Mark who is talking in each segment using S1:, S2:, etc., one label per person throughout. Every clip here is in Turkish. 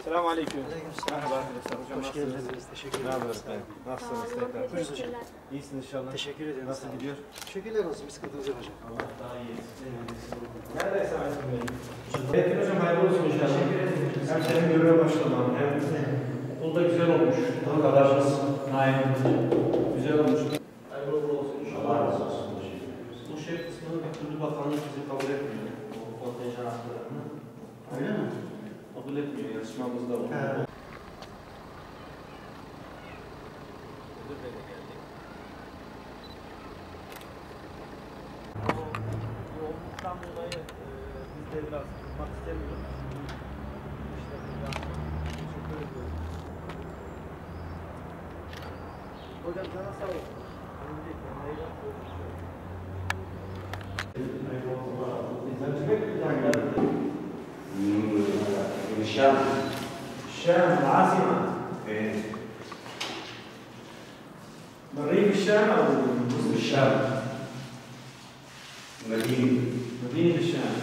S1: Selamünaleyküm.
S2: Aleykümselam.
S1: Merhaba arkadaşlar. Hocam
S2: Hoş
S1: nasılsınız?
S2: geldiniz. Teşekkür
S1: Ne haber
S2: ederiz.
S1: efendim? Nasılsınız tekrar?
S2: Buyurun hocam.
S1: İyisiniz inşallah.
S2: Teşekkür ederim.
S1: Nasıl gidiyor?
S2: Teşekkürler olsun. Bir sıkıntımız yok hocam.
S1: Allah daha iyi. Neredeyse Aysun Bey. Evet hocam hayırlı olsun inşallah. Hem senin göreve başlaman hem okulda güzel olmuş. Bu kadar güzel olmuş. Hayırlı olsun inşallah. Bu şey kısmını bir türlü bakanlık bizi kabul etmiyor. O kontenjan haklarını.
S2: Öyle mi?
S1: Kabul etmiyor. Yarışmamızda bu. Yoğunluktan dolayı biz de biraz tutmak istemiyoruz. İşte buradan teşekkür ediyorum. Hocam sana sağ olun.
S3: الشام
S1: الشام العاصمة
S3: ايه
S1: من ريف الشام أو
S3: اسم الشام مدينة
S1: مدينة الشام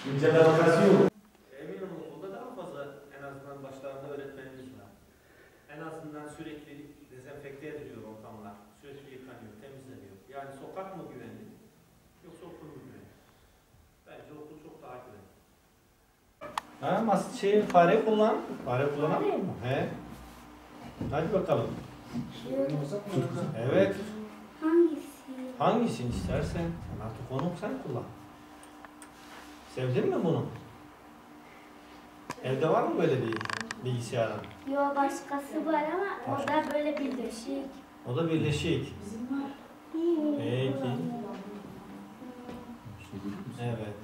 S1: من جبل كاسيون. Eminim okulda daha fazla en azından başlarında öğretmenimiz var. En azından sürekli dezenfekte ediliyor ortamlar. Sürekli yıkanıyor, temizleniyor. Yani sokak mı güvenli yoksa okul mu güvenli? Bence okul çok daha güvenli. Ha, fare kullan. Fare kullanamıyor mu? He. Hadi bakalım. Evet. Hangisini istersen. Sen artık onu sen kullan. Sevdin mi bunu? Evde var mı böyle bir bilgisayarın?
S4: Yok başkası var ama o da böyle birleşik.
S1: O da birleşik. Peki. Evet.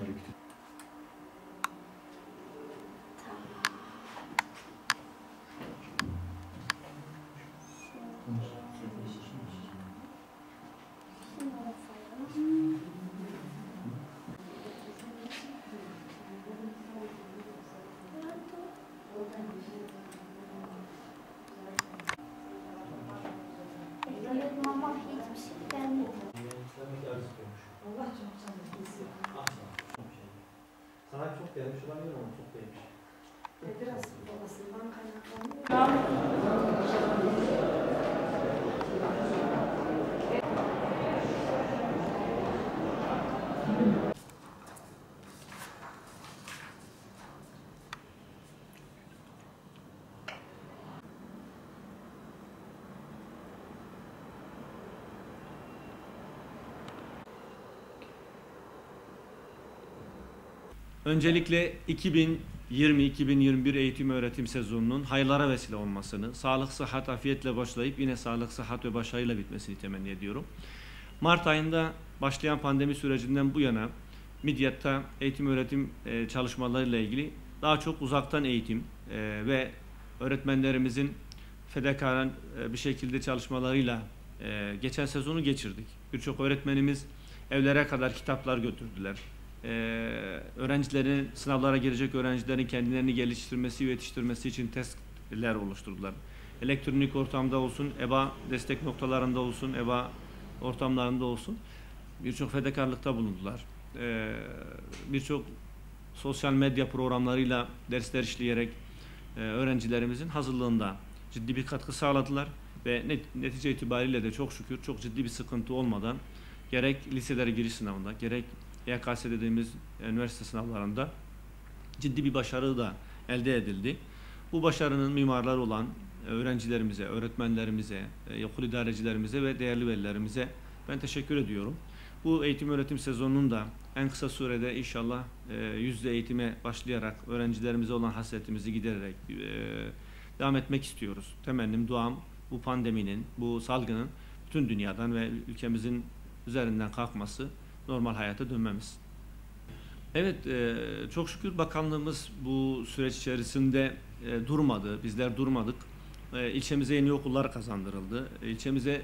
S4: Mama hiçbir şey gelmedi.
S1: Sana çok gelmiş olabilir ama çok gelmiş.
S5: Biraz babasından kaynaklanıyor.
S6: Öncelikle 2020-2021 eğitim öğretim sezonunun hayırlara vesile olmasını, sağlık, sıhhat, afiyetle başlayıp yine sağlık, sıhhat ve başarıyla bitmesini temenni ediyorum. Mart ayında başlayan pandemi sürecinden bu yana Midyat'ta eğitim öğretim çalışmalarıyla ilgili daha çok uzaktan eğitim ve öğretmenlerimizin fedakarane bir şekilde çalışmalarıyla geçen sezonu geçirdik. Birçok öğretmenimiz evlere kadar kitaplar götürdüler. Öğrencilerin, sınavlara girecek öğrencilerin kendilerini geliştirmesi ve yetiştirmesi için testler oluşturdular. Elektronik ortamda olsun, EBA destek noktalarında olsun, EBA ortamlarında olsun birçok fedakarlıkta bulundular. Birçok sosyal medya programlarıyla dersler işleyerek öğrencilerimizin hazırlığında ciddi bir katkı sağladılar ve netice itibariyle de çok şükür çok ciddi bir sıkıntı olmadan gerek liselere giriş sınavında gerek YKS dediğimiz üniversite sınavlarında ciddi bir başarı da elde edildi. Bu başarının mimarları olan öğrencilerimize, öğretmenlerimize, okul idarecilerimize ve değerli velilerimize ben teşekkür ediyorum. Bu eğitim öğretim sezonunun da en kısa sürede inşallah yüzde eğitime başlayarak öğrencilerimize olan hasretimizi gidererek devam etmek istiyoruz. Temennim, duam bu pandeminin, bu salgının bütün dünyadan ve ülkemizin üzerinden kalkması, normal hayata dönmemiz. Evet, çok şükür bakanlığımız bu süreç içerisinde durmadı, bizler durmadık. İlçemize yeni okullar kazandırıldı. İlçemize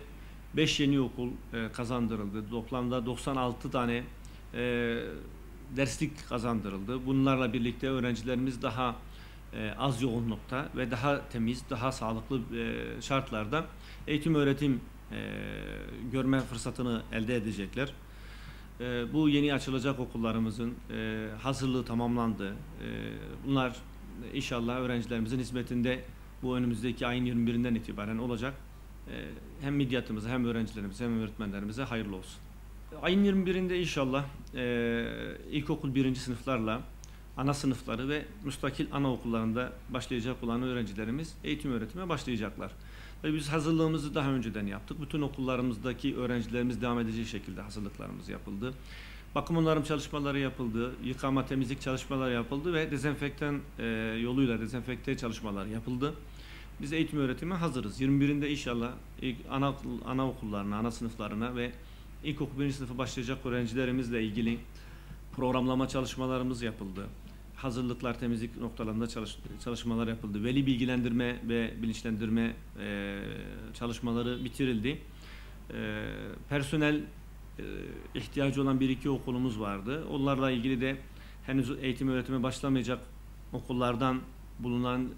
S6: 5 yeni okul kazandırıldı. Toplamda 96 tane derslik kazandırıldı. Bunlarla birlikte öğrencilerimiz daha az yoğunlukta ve daha temiz, daha sağlıklı şartlarda eğitim öğretim görme fırsatını elde edecekler. Bu yeni açılacak okullarımızın hazırlığı tamamlandı. Bunlar inşallah öğrencilerimizin hizmetinde bu önümüzdeki ayın 21'inden itibaren olacak. Hem midyatımıza hem öğrencilerimize hem öğretmenlerimize hayırlı olsun. Ayın 21'inde inşallah ilkokul 1. sınıflarla ana sınıfları ve müstakil anaokullarında başlayacak olan öğrencilerimiz eğitim öğretime başlayacaklar. Ve biz hazırlığımızı daha önceden yaptık. Bütün okullarımızdaki öğrencilerimiz devam edeceği şekilde hazırlıklarımız yapıldı. Bakım onarım çalışmaları yapıldı, yıkama, temizlik çalışmaları yapıldı ve dezenfektan yoluyla dezenfekte çalışmalar yapıldı. Biz eğitim öğretime hazırız. 21'inde inşallah anaokullarına, ana sınıflarına ve ilkokul 1. sınıfı başlayacak öğrencilerimizle ilgili programlama çalışmalarımız yapıldı. Hazırlıklar, temizlik noktalarında çalışmalar yapıldı. Veli bilgilendirme ve bilinçlendirme çalışmaları bitirildi. Personel ihtiyacı olan 1-2 okulumuz vardı. Onlarla ilgili de henüz eğitim öğretime başlamayacak okullardan bulunan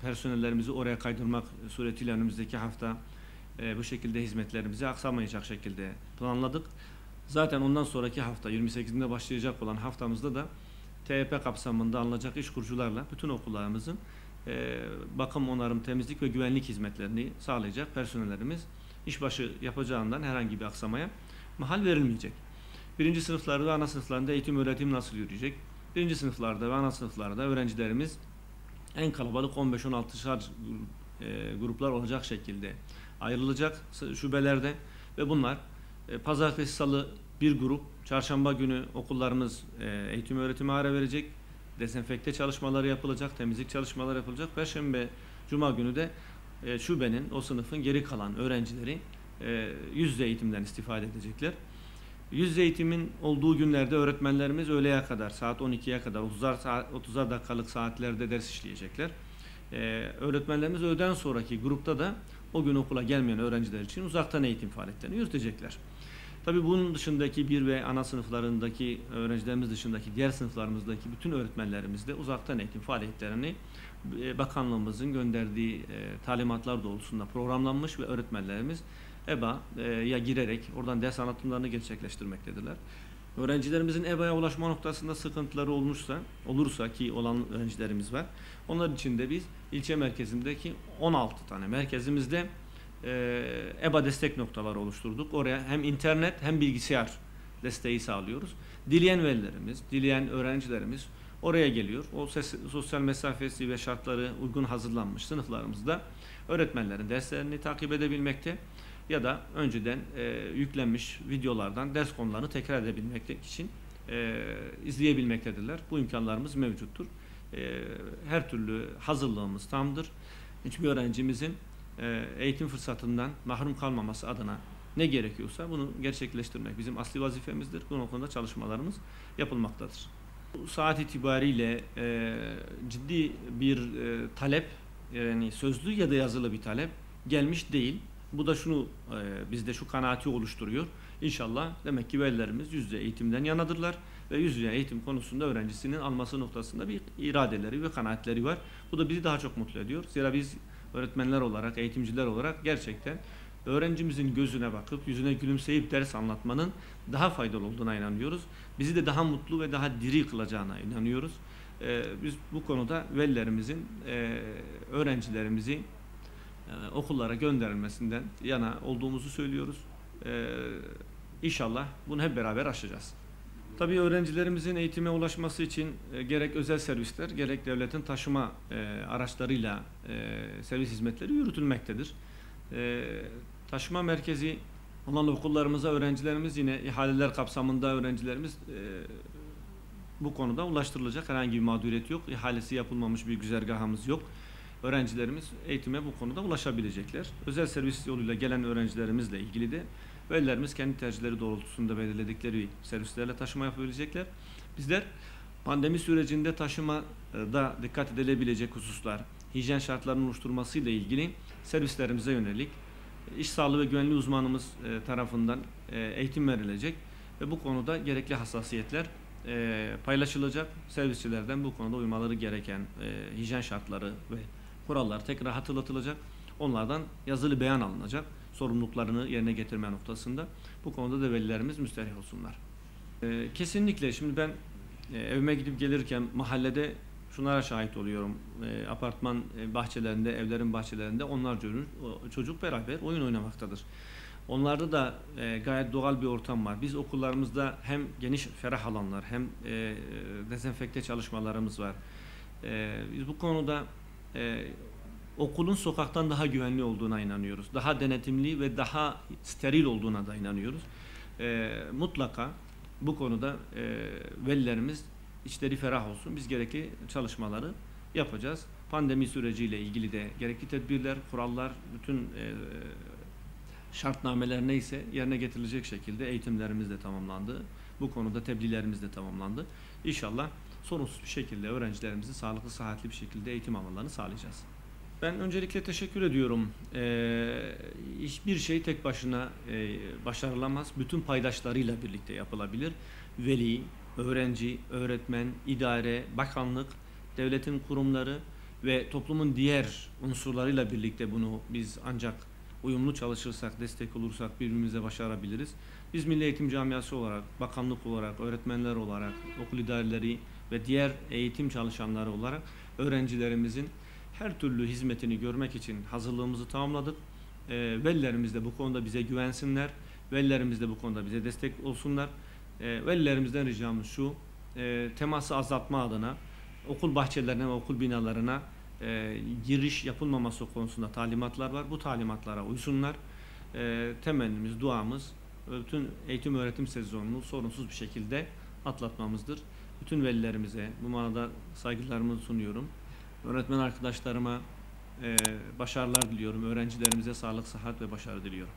S6: personellerimizi oraya kaydırmak suretiyle önümüzdeki hafta bu şekilde hizmetlerimizi aksamayacak şekilde planladık. Zaten ondan sonraki hafta 28'inde başlayacak olan haftamızda da TYP kapsamında alınacak iş kurucularla bütün okullarımızın bakım, onarım, temizlik ve güvenlik hizmetlerini sağlayacak personellerimiz işbaşı yapacağından herhangi bir aksamaya mahal verilmeyecek. 1. sınıflarda ve ana sınıflarında eğitim öğretim nasıl yürüyecek? 1. sınıflarda ve ana sınıflarda öğrencilerimiz en kalabalık 15-16 gruplar olacak şekilde ayrılacak şubelerde ve bunlar pazartesi, salı bir grup, çarşamba günü okullarımız eğitim öğretime ara verecek, dezenfekte çalışmaları yapılacak, temizlik çalışmaları yapılacak. Perşembe, cuma günü de şubenin, o sınıfın geri kalan öğrencileri yüz yüze eğitimden istifade edecekler. Yüz yüze eğitimin olduğu günlerde öğretmenlerimiz öğleye kadar, saat 12'ye kadar 30'ar dakikalık saatlerde ders işleyecekler. Öğretmenlerimiz öğleden sonraki grupta da o gün okula gelmeyen öğrenciler için uzaktan eğitim faaliyetlerini yürütecekler. Tabii bunun dışındaki 1 ve ana sınıflarındaki öğrencilerimiz dışındaki diğer sınıflarımızdaki bütün öğretmenlerimiz de uzaktan eğitim faaliyetlerini bakanlığımızın gönderdiği talimatlar doğrultusunda programlanmış ve öğretmenlerimiz EBA'ya girerek oradan ders anlatımlarını gerçekleştirmektedirler. Öğrencilerimizin EBA'ya ulaşma noktasında sıkıntıları olursa ki olan öğrencilerimiz var. Onlar için de biz ilçe merkezindeki 16 tane merkezimizde EBA destek noktaları oluşturduk. Oraya hem internet hem bilgisayar desteği sağlıyoruz. Dileyen velilerimiz, dileyen öğrencilerimiz oraya geliyor. O sosyal mesafesi ve şartları uygun hazırlanmış sınıflarımızda öğretmenlerin derslerini takip edebilmekte ya da önceden yüklenmiş videolardan ders konularını tekrar edebilmek için izleyebilmektedirler. Bu imkanlarımız mevcuttur. Her türlü hazırlığımız tamdır. Hiçbir öğrencimizin eğitim fırsatından mahrum kalmaması adına ne gerekiyorsa bunu gerçekleştirmek bizim asli vazifemizdir. Bu konuda çalışmalarımız yapılmaktadır. Bu saat itibariyle ciddi bir talep, yani sözlü ya da yazılı bir talep gelmiş değil. Bu da bizde şu kanaati oluşturuyor. İnşallah demek ki velilerimiz yüz yüze eğitimden yanadırlar ve yüz yüze eğitim konusunda öğrencisinin alması noktasında bir iradeleri ve kanaatleri var. Bu da bizi daha çok mutlu ediyor. Zira biz öğretmenler olarak, eğitimciler olarak gerçekten öğrencimizin gözüne bakıp, yüzüne gülümseyip ders anlatmanın daha faydalı olduğuna inanıyoruz. Bizi de daha mutlu ve daha diri kılacağına inanıyoruz. Biz bu konuda velilerimizin, öğrencilerimizi okullara gönderilmesinden yana olduğumuzu söylüyoruz. İnşallah bunu hep beraber aşacağız. Tabii öğrencilerimizin eğitime ulaşması için gerek özel servisler, gerek devletin taşıma araçlarıyla servis hizmetleri yürütülmektedir. Taşıma merkezi olan okullarımıza öğrencilerimiz yine ihaleler kapsamında öğrencilerimiz bu konuda ulaştırılacak. Herhangi bir mağduriyet yok. İhalesi yapılmamış bir güzergahımız yok. Öğrencilerimiz eğitime bu konuda ulaşabilecekler. Özel servis yoluyla gelen öğrencilerimizle ilgili de velilerimiz kendi tercihleri doğrultusunda belirledikleri servislerle taşıma yapabilecekler. Bizler pandemi sürecinde taşımada dikkat edilebilecek hususlar, hijyen şartlarının oluşturmasıyla ilgili servislerimize yönelik iş sağlığı ve güvenliği uzmanımız tarafından eğitim verilecek ve bu konuda gerekli hassasiyetler paylaşılacak. Servisçilerden bu konuda uymaları gereken hijyen şartları ve kurallar tekrar hatırlatılacak. Onlardan yazılı beyan alınacak. Sorumluluklarını yerine getirme noktasında. Bu konuda da velilerimiz müsterih olsunlar. Kesinlikle. Şimdi ben evime gidip gelirken mahallede şunlara şahit oluyorum. Apartman bahçelerinde, evlerin bahçelerinde onlarca çocuk beraber oyun oynamaktadır. Onlarda da gayet doğal bir ortam var. Biz okullarımızda hem geniş ferah alanlar hem dezenfekte çalışmalarımız var. Biz bu konuda okulun sokaktan daha güvenli olduğuna inanıyoruz. Daha denetimli ve daha steril olduğuna da inanıyoruz. Mutlaka bu konuda velilerimiz içleri ferah olsun. Biz gerekli çalışmaları yapacağız. Pandemi süreciyle ilgili de gerekli tedbirler, kurallar, bütün şartnameler neyse yerine getirilecek şekilde eğitimlerimiz de tamamlandı. Bu konuda tebliğlerimiz de tamamlandı. İnşallah sorunsuz bir şekilde öğrencilerimizin sağlıklı, sıhhatli bir şekilde eğitim almalarını sağlayacağız. Ben öncelikle teşekkür ediyorum. Hiçbir şey tek başına başarılamaz. Bütün paydaşlarıyla birlikte yapılabilir. Veli, öğrenci, öğretmen, idare, bakanlık, devletin kurumları ve toplumun diğer unsurlarıyla birlikte bunu biz ancak uyumlu çalışırsak, destek olursak birbirimize başarabiliriz. Biz Milli Eğitim Camiası olarak, bakanlık olarak, öğretmenler olarak, okul idareleri ve diğer eğitim çalışanları olarak öğrencilerimizin her türlü hizmetini görmek için hazırlığımızı tamamladık. Velilerimiz de bu konuda bize güvensinler. Velilerimiz de bu konuda bize destek olsunlar. Velilerimizden ricamız şu, teması azaltma adına okul bahçelerine ve okul binalarına giriş yapılmaması konusunda talimatlar var. Bu talimatlara uysunlar. Temennimiz, duamız bütün eğitim öğretim sezonunu sorunsuz bir şekilde atlatmamızdır. Bütün velilerimize bu manada saygılarımı sunuyorum. Öğretmen arkadaşlarıma başarılar diliyorum. Öğrencilerimize sağlık, sıhhat ve başarı diliyorum.